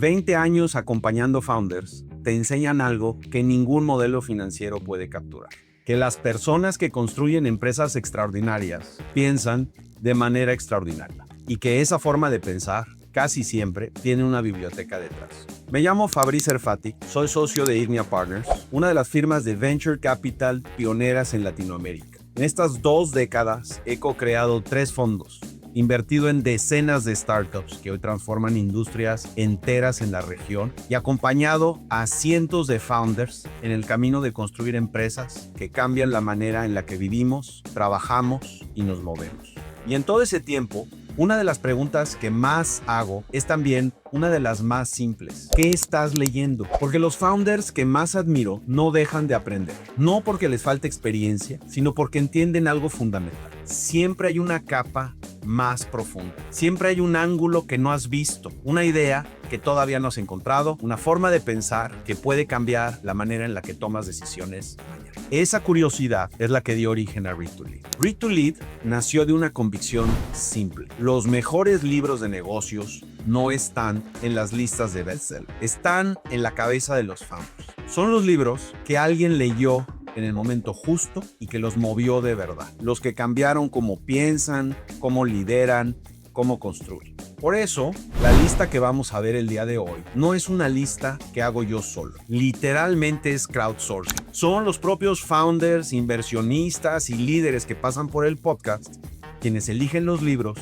20 años acompañando founders te enseñan algo que ningún modelo financiero puede capturar. Que las personas que construyen empresas extraordinarias piensan de manera extraordinaria. Y que esa forma de pensar casi siempre tiene una biblioteca detrás. Me llamo Fabrice Erfati, soy socio de Ignia Partners, una de las firmas de Venture Capital pioneras en Latinoamérica. En estas 2 décadas he co-creado 3 fondos, invertido en decenas de startups que hoy transforman industrias enteras en la región y acompañado a cientos de founders en el camino de construir empresas que cambian la manera en la que vivimos, trabajamos y nos movemos. Y en todo ese tiempo, una de las preguntas que más hago es también una de las más simples. ¿Qué estás leyendo? Porque los founders que más admiro no dejan de aprender. No porque les falte experiencia, sino porque entienden algo fundamental. Siempre hay una capa más profunda. Siempre hay un ángulo que no has visto, una idea que todavía no has encontrado, una forma de pensar que puede cambiar la manera en la que tomas decisiones mañana. Esa curiosidad es la que dio origen a Read to Lead. Read to Lead nació de una convicción simple. Los mejores libros de negocios no están en las listas de bestseller, están en la cabeza de los founders. Son los libros que alguien leyó en el momento justo y que los movió de verdad. Los que cambiaron cómo piensan, cómo lideran, cómo construyen. Por eso, la lista que vamos a ver el día de hoy no es una lista que hago yo solo. Literalmente es crowdsourcing. Son los propios founders, inversionistas y líderes que pasan por el podcast quienes eligen los libros,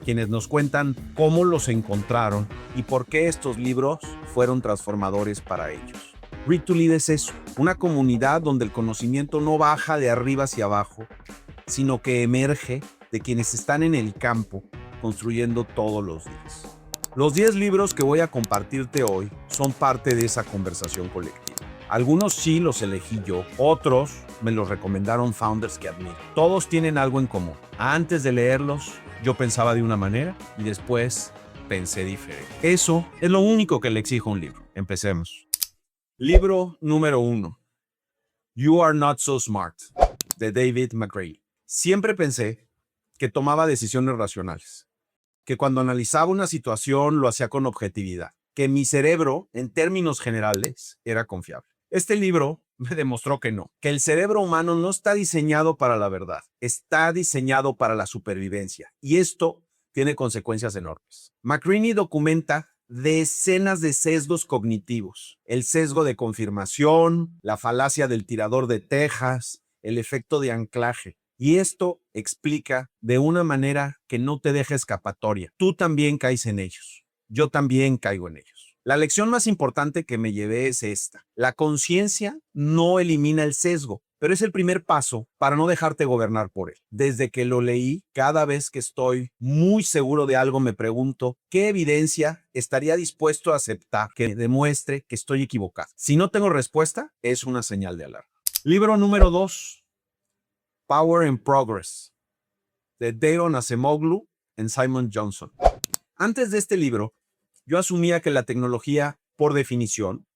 quienes nos cuentan cómo los encontraron y por qué estos libros fueron transformadores para ellos. Read to Lead es eso, una comunidad donde el conocimiento no baja de arriba hacia abajo, sino que emerge de quienes están en el campo construyendo todos los días. Los 10 libros que voy a compartirte hoy son parte de esa conversación colectiva. Algunos sí los elegí yo, otros me los recomendaron founders que admiro. Todos tienen algo en común. Antes de leerlos, yo pensaba de una manera y después pensé diferente. Eso es lo único que le exijo a un libro. Empecemos. Libro número 1. You Are Not So Smart, de David McRae. Siempre pensé que tomaba decisiones racionales, que cuando analizaba una situación lo hacía con objetividad, que mi cerebro, en términos generales, era confiable. Este libro me demostró que no, que el cerebro humano no está diseñado para la verdad, está diseñado para la supervivencia, y esto tiene consecuencias enormes. McRae documenta decenas de sesgos cognitivos, el sesgo de confirmación, la falacia del tirador de tejas, el efecto de anclaje. Y esto explica de una manera que no te deja escapatoria. Tú también caes en ellos. Yo también caigo en ellos. La lección más importante que me llevé es esta. La conciencia no elimina el sesgo, pero es el primer paso para no dejarte gobernar por él. Desde que lo leí, cada vez que estoy muy seguro de algo me pregunto qué evidencia estaría dispuesto a aceptar que demuestre que estoy equivocado. Si no tengo respuesta, es una señal de alarma. Libro número 2. Power and Progress, de Daron Acemoglu y Simon Johnson. Antes de este libro, yo asumía que la tecnología, por definición,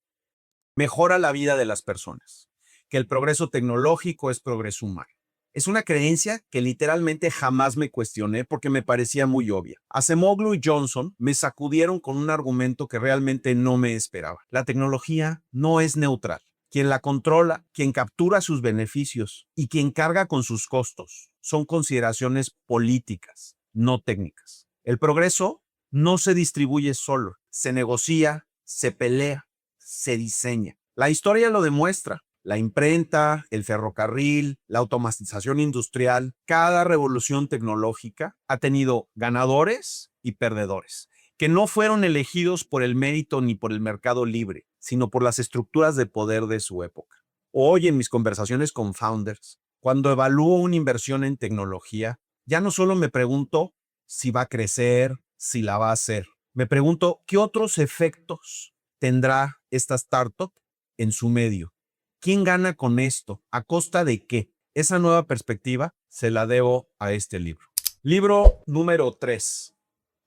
mejora la vida de las personas, que el progreso tecnológico es progreso humano. Es una creencia que literalmente jamás me cuestioné porque me parecía muy obvia. Acemoglu y Johnson me sacudieron con un argumento que realmente no me esperaba. La tecnología no es neutral. Quien la controla, quien captura sus beneficios y quien carga con sus costos son consideraciones políticas, no técnicas. El progreso no se distribuye solo, se negocia, se pelea, se diseña. La historia lo demuestra. La imprenta, el ferrocarril, la automatización industrial, cada revolución tecnológica ha tenido ganadores y perdedores, que no fueron elegidos por el mérito ni por el mercado libre, sino por las estructuras de poder de su época. Hoy, en mis conversaciones con founders, cuando evalúo una inversión en tecnología, ya no solo me pregunto si va a crecer, si la va a hacer. Me pregunto qué otros efectos tendrá esta startup en su medio. ¿Quién gana con esto? ¿A costa de qué? Esa nueva perspectiva se la debo a este libro. Libro número 3.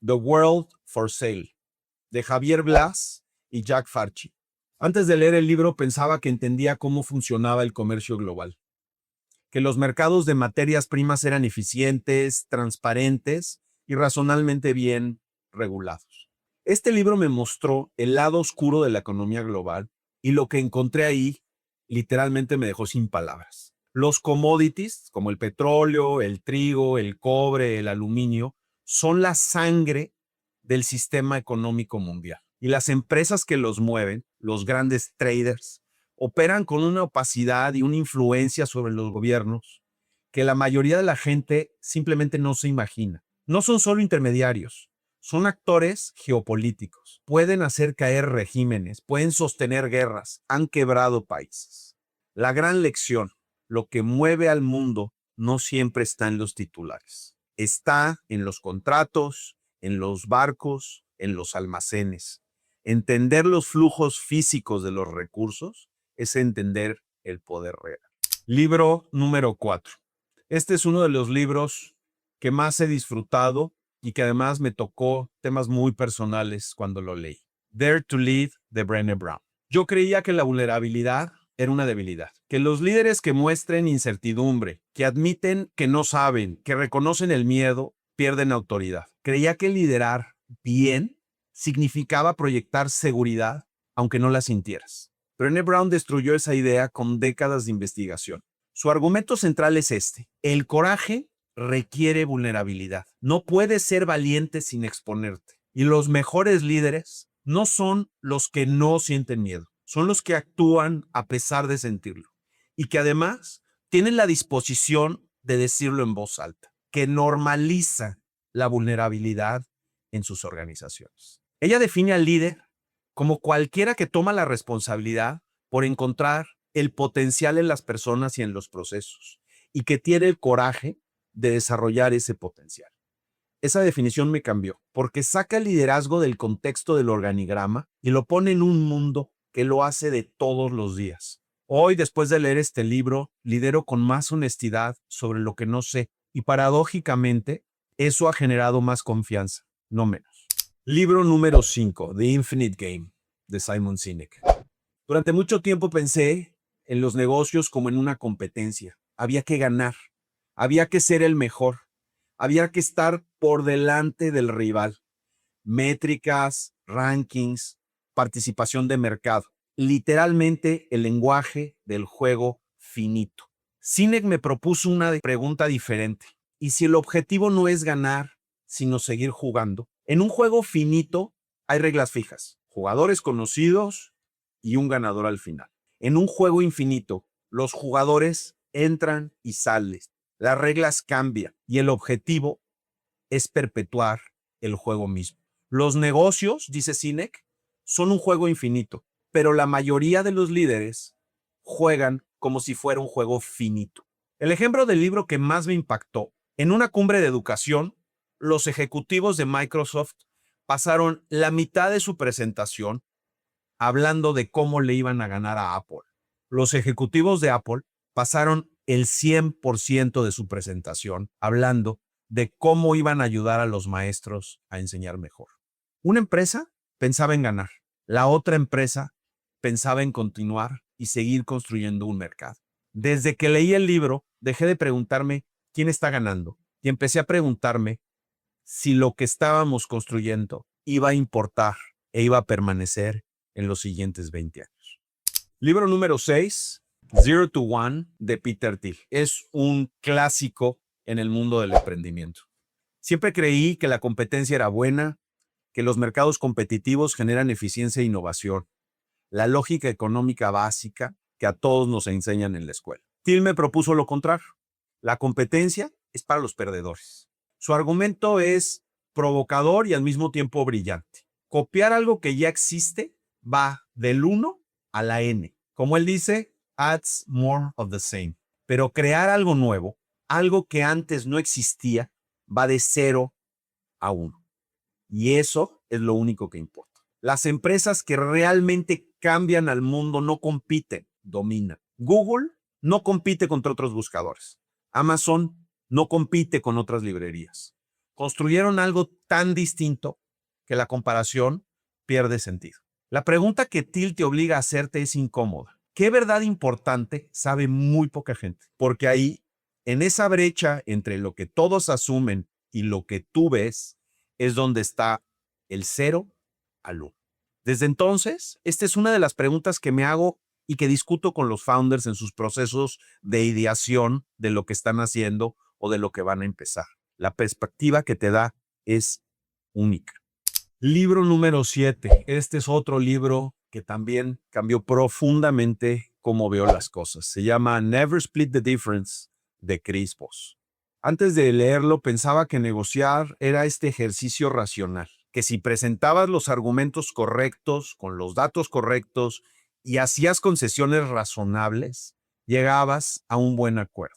The World for Sale, de Javier Blas y Jack Farchi. Antes de leer el libro pensaba que entendía cómo funcionaba el comercio global, que los mercados de materias primas eran eficientes, transparentes y razonablemente bien regulados. Este libro me mostró el lado oscuro de la economía global y lo que encontré ahí literalmente me dejó sin palabras. Los commodities, como el petróleo, el trigo, el cobre, el aluminio, son la sangre del sistema económico mundial. Y las empresas que los mueven, los grandes traders, operan con una opacidad y una influencia sobre los gobiernos que la mayoría de la gente simplemente no se imagina. No son solo intermediarios, son actores geopolíticos. Pueden hacer caer regímenes, pueden sostener guerras, han quebrado países. La gran lección, lo que mueve al mundo no siempre está en los titulares. Está en los contratos, en los barcos, en los almacenes. Entender los flujos físicos de los recursos es entender el poder real. Libro número 4. Este es uno de los libros que más he disfrutado y que además me tocó temas muy personales cuando lo leí. Dare to Lead de Brené Brown. Yo creía que la vulnerabilidad era una debilidad, que los líderes que muestren incertidumbre, que admiten que no saben, que reconocen el miedo, pierden autoridad. Creía que liderar bien significaba proyectar seguridad, aunque no la sintieras. Brené Brown destruyó esa idea con décadas de investigación. Su argumento central es este: el coraje requiere vulnerabilidad. No puedes ser valiente sin exponerte. Y los mejores líderes no son los que no sienten miedo, son los que actúan a pesar de sentirlo. Y que además tienen la disposición de decirlo en voz alta, que normaliza la vulnerabilidad en sus organizaciones. Ella define al líder como cualquiera que toma la responsabilidad por encontrar el potencial en las personas y en los procesos, y que tiene el coraje de desarrollar ese potencial. Esa definición me cambió, porque saca el liderazgo del contexto del organigrama y lo pone en un mundo que lo hace de todos los días. Hoy, después de leer este libro, lidero con más honestidad sobre lo que no sé, y paradójicamente, eso ha generado más confianza, no menos. Libro número 5, The Infinite Game, de Simon Sinek. Durante mucho tiempo pensé en los negocios como en una competencia. Había que ganar, había que ser el mejor, había que estar por delante del rival. Métricas, rankings, participación de mercado. Literalmente el lenguaje del juego finito. Sinek me propuso una pregunta diferente. ¿Y si el objetivo no es ganar, sino seguir jugando? En un juego finito hay reglas fijas, jugadores conocidos y un ganador al final. En un juego infinito, los jugadores entran y salen. Las reglas cambian y el objetivo es perpetuar el juego mismo. Los negocios, dice Sinek, son un juego infinito, pero la mayoría de los líderes juegan como si fuera un juego finito. El ejemplo del libro que más me impactó: en una cumbre de educación, los ejecutivos de Microsoft pasaron la mitad de su presentación hablando de cómo le iban a ganar a Apple. Los ejecutivos de Apple pasaron el 100% de su presentación hablando de cómo iban a ayudar a los maestros a enseñar mejor. Una empresa pensaba en ganar, la otra empresa pensaba en continuar y seguir construyendo un mercado. Desde que leí el libro, dejé de preguntarme quién está ganando y empecé a preguntarme si lo que estábamos construyendo iba a importar e iba a permanecer en los siguientes 20 años. Libro número 6, Zero to One, de Peter Thiel. Es un clásico en el mundo del emprendimiento. Siempre creí que la competencia era buena, que los mercados competitivos generan eficiencia e innovación, la lógica económica básica que a todos nos enseñan en la escuela. Thiel me propuso lo contrario. La competencia es para los perdedores. Su argumento es provocador y al mismo tiempo brillante. Copiar algo que ya existe va del 1 a la n. Como él dice, adds more of the same. Pero crear algo nuevo, algo que antes no existía, va de 0 a 1. Y eso es lo único que importa. Las empresas que realmente cambian al mundo no compiten, dominan. Google no compite contra otros buscadores. Amazon no compite con otras librerías. Construyeron algo tan distinto que la comparación pierde sentido. La pregunta que Thiel te obliga a hacerte es incómoda. ¿Qué verdad importante sabe muy poca gente? Porque ahí, en esa brecha entre lo que todos asumen y lo que tú ves, es donde está el 0 al 1. Desde entonces, esta es una de las preguntas que me hago y que discuto con los founders en sus procesos de ideación de lo que están haciendo o de lo que van a empezar. La perspectiva que te da es única. Libro número 7. Este es otro libro que también cambió profundamente cómo veo las cosas. Se llama Never Split the Difference de Chris Voss. Antes de leerlo pensaba que negociar era este ejercicio racional, que si presentabas los argumentos correctos, con los datos correctos y hacías concesiones razonables, llegabas a un buen acuerdo.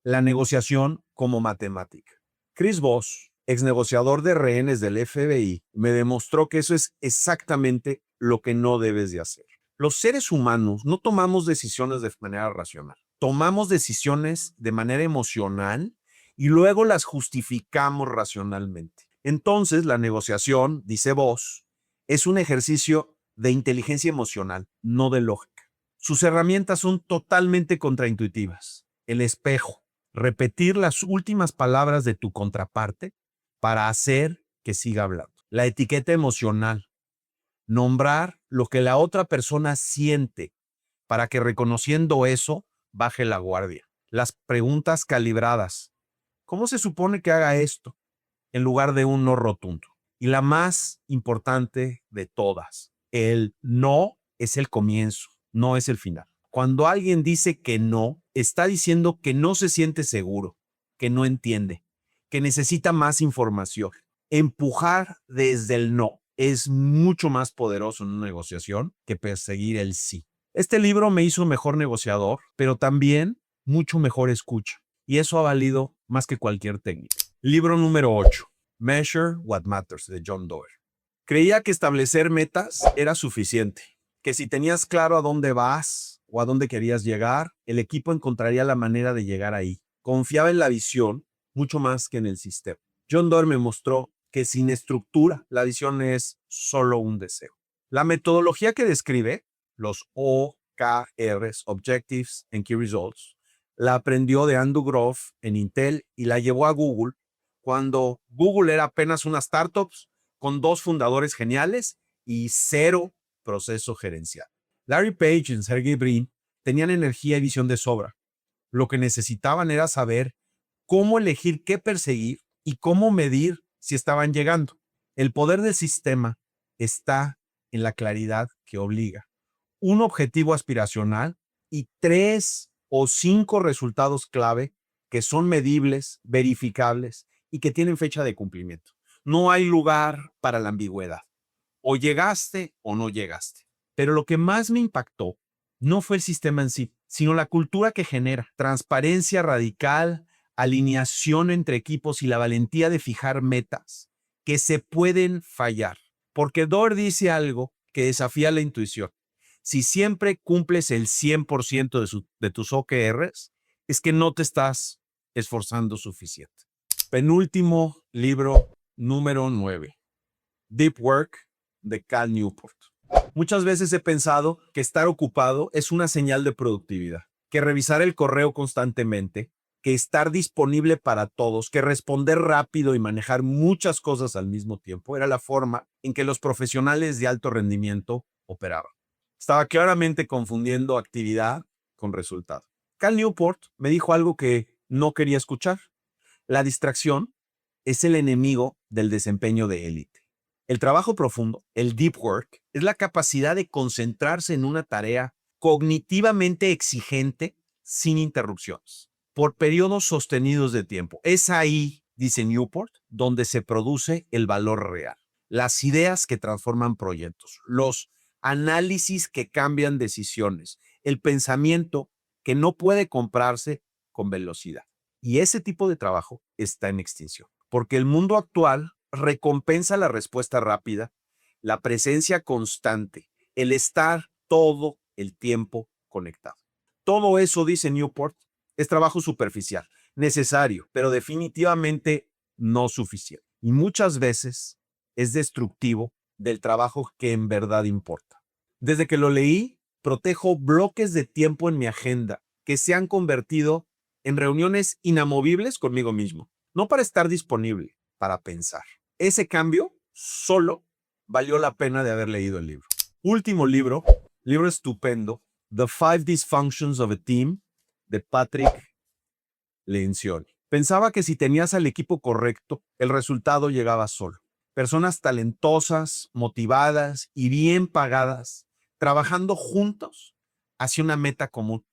La negociación como matemática. Chris Voss, ex negociador de rehenes del FBI, me demostró que eso es exactamente lo que no debes de hacer. Los seres humanos no tomamos decisiones de manera racional. Tomamos decisiones de manera emocional y luego las justificamos racionalmente. Entonces, la negociación, dice Voss, es un ejercicio de inteligencia emocional, no de lógica. Sus herramientas son totalmente contraintuitivas. El espejo, repetir las últimas palabras de tu contraparte para hacer que siga hablando. La etiqueta emocional, nombrar lo que la otra persona siente para que reconociendo eso baje la guardia. Las preguntas calibradas. ¿Cómo se supone que haga esto? En lugar de un no rotundo. Y la más importante de todas, el no es el comienzo, no es el final. Cuando alguien dice que no, está diciendo que no se siente seguro, que no entiende, que necesita más información. Empujar desde el no es mucho más poderoso en una negociación que perseguir el sí. Este libro me hizo mejor negociador, pero también mucho mejor escucha. Y eso ha valido más que cualquier técnica. Libro número 8. Measure What Matters, de John Doerr. Creía que establecer metas era suficiente, que si tenías claro a dónde vas o a dónde querías llegar, el equipo encontraría la manera de llegar ahí. Confiaba en la visión mucho más que en el sistema. John Doerr me mostró que sin estructura, la visión es solo un deseo. La metodología que describe, los OKRs, Objectives and Key Results, la aprendió de Andrew Grove en Intel y la llevó a Google cuando Google era apenas una startup con 2 fundadores geniales y 0 proceso gerencial. Larry Page y Sergey Brin tenían energía y visión de sobra. Lo que necesitaban era saber cómo elegir qué perseguir y cómo medir si estaban llegando. El poder del sistema está en la claridad que obliga. Un objetivo aspiracional y 3 o 5 resultados clave que son medibles, verificables y que tienen fecha de cumplimiento. No hay lugar para la ambigüedad. O llegaste o no llegaste. Pero lo que más me impactó no fue el sistema en sí, sino la cultura que genera. Transparencia radical, alineación entre equipos y la valentía de fijar metas que se pueden fallar. Porque Doerr dice algo que desafía la intuición. Si siempre cumples el 100% de tus OKRs, es que no te estás esforzando suficiente. Penúltimo libro, número 9. Deep Work, de Cal Newport. Muchas veces he pensado que estar ocupado es una señal de productividad, que revisar el correo constantemente, que estar disponible para todos, que responder rápido y manejar muchas cosas al mismo tiempo era la forma en que los profesionales de alto rendimiento operaban. Estaba claramente confundiendo actividad con resultado. Cal Newport me dijo algo que no quería escuchar. La distracción es el enemigo del desempeño de élite. El trabajo profundo, el deep work, es la capacidad de concentrarse en una tarea cognitivamente exigente sin interrupciones, por periodos sostenidos de tiempo. Es ahí, dice Newport, donde se produce el valor real. Las ideas que transforman proyectos, los análisis que cambian decisiones, el pensamiento que no puede comprarse con velocidad. Y ese tipo de trabajo está en extinción, porque el mundo actual recompensa la respuesta rápida, la presencia constante, el estar todo el tiempo conectado. Todo eso, dice Newport, es trabajo superficial, necesario, pero definitivamente no suficiente. Y muchas veces es destructivo del trabajo que en verdad importa. Desde que lo leí, protejo bloques de tiempo en mi agenda que se han convertido en reuniones inamovibles conmigo mismo. No para estar disponible, para pensar. Ese cambio solo valió la pena de haber leído el libro. Último libro estupendo, The Five Dysfunctions of a Team, de Patrick Lencioni. Pensaba que si tenías al equipo correcto, el resultado llegaba solo. Personas talentosas, motivadas y bien pagadas, trabajando juntos hacia una meta común.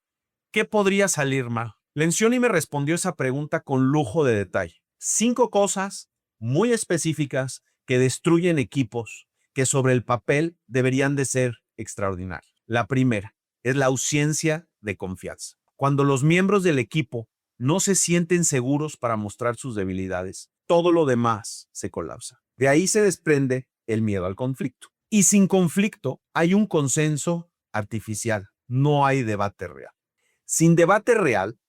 ¿Qué podría salir mal? Lencioni me respondió esa pregunta con lujo de detalle. 5 cosas muy específicas que destruyen equipos que sobre el papel deberían de ser extraordinarios. La primera es la ausencia de confianza. Cuando los miembros del equipo no se sienten seguros para mostrar sus debilidades, todo lo demás se colapsa. De ahí se desprende el miedo al conflicto. Y sin conflicto hay un consenso artificial, no hay debate real. Sin debate real,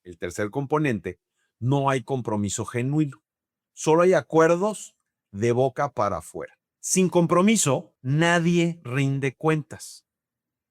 el tercer componente, no hay compromiso genuino. Solo hay acuerdos de boca para afuera. Sin compromiso, nadie rinde cuentas.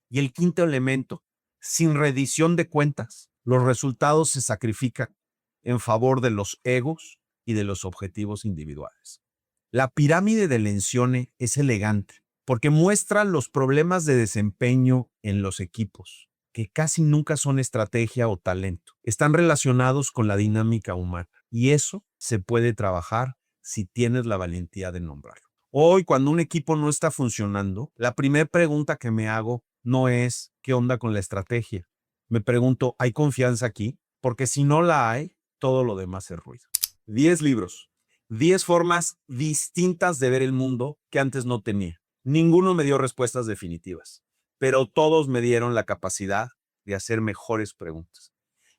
Y el quinto elemento, sin rendición de cuentas, los resultados se sacrifican en favor de los egos y de los objetivos individuales. La pirámide de Lencioni es elegante porque muestra los problemas de desempeño en los equipos, que casi nunca son estrategia o talento. Están relacionados con la dinámica humana y eso se puede trabajar si tienes la valentía de nombrarlo. Hoy, cuando un equipo no está funcionando, la primera pregunta que me hago no es ¿qué onda con la estrategia? Me pregunto, ¿hay confianza aquí? Porque si no la hay, todo lo demás es ruido. 10 libros. 10 formas distintas de ver el mundo que antes no tenía. Ninguno me dio respuestas definitivas, pero todos me dieron la capacidad de hacer mejores preguntas.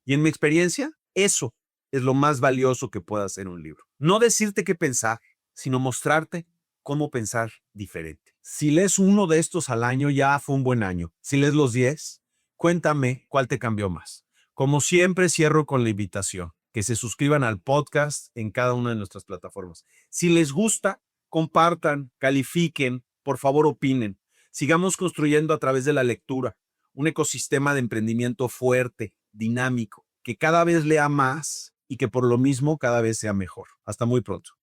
Y en mi experiencia, eso es lo más valioso que puede hacer un libro. No decirte qué pensar, sino mostrarte cómo pensar diferente. Si lees uno de estos al año, ya fue un buen año. Si lees los 10, cuéntame cuál te cambió más. Como siempre, cierro con la invitación que se suscriban al podcast en cada una de nuestras plataformas. Si les gusta, compartan, califiquen, por favor opinen. Sigamos construyendo a través de la lectura un ecosistema de emprendimiento fuerte, dinámico, que cada vez lea más y que por lo mismo cada vez sea mejor. Hasta muy pronto.